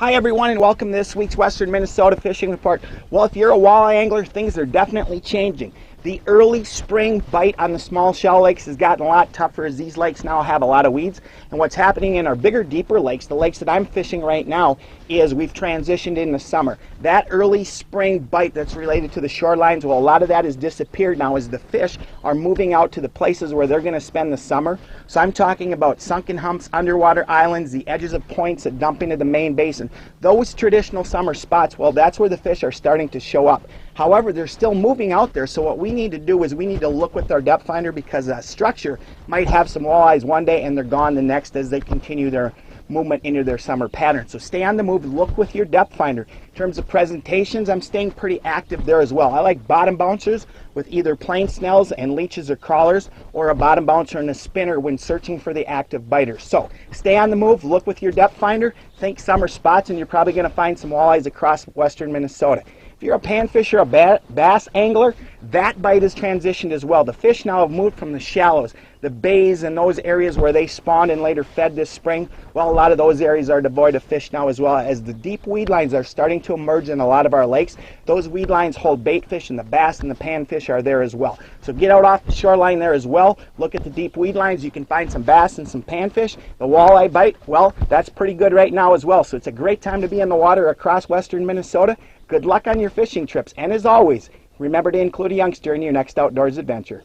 Hi everyone, and welcome to this week's Western Minnesota Fishing Report. Well, if you're a walleye angler, things are definitely changing. The early spring bite on the small shell lakes has gotten a lot tougher as these lakes now have a lot of weeds. And what's happening in our bigger, deeper lakes, the lakes that I'm fishing right now, is we've transitioned into summer. That early spring bite that's related to the shorelines, well, a lot of that has disappeared now as the fish are moving out to the places where they're going to spend the summer. So I'm talking about sunken humps, underwater islands, the edges of points that dump into the main basin. Those traditional summer spots, well, that's where the fish are starting to show up. However, they're still moving out there, so what we need to do is we need to look with our depth finder, because that structure might have some walleyes one day and they're gone the next as they continue their movement into their summer pattern. So stay on the move, look with your depth finder. In terms of presentations, I'm staying pretty active there as well. I like bottom bouncers with either plain snells and leeches or crawlers, or a bottom bouncer and a spinner when searching for the active biters. So stay on the move, look with your depth finder, think summer spots, and you're probably going to find some walleyes across western Minnesota. If you're a panfish or a bass angler, that bite has transitioned as well. The fish now have moved from the shallows, the bays, and those areas where they spawned and later fed this spring. Well, a lot of those areas are devoid of fish now as well, as the deep weed lines are starting to emerge in a lot of our lakes. Those weed lines hold bait fish, and the bass and the panfish are there as well. So get out off the shoreline there as well. Look at the deep weed lines. You can find some bass and some panfish. The walleye bite, well, that's pretty good right now as well. So it's a great time to be in the water across western Minnesota. Good luck on your fishing trips, and as always, remember to include a youngster in your next outdoors adventure.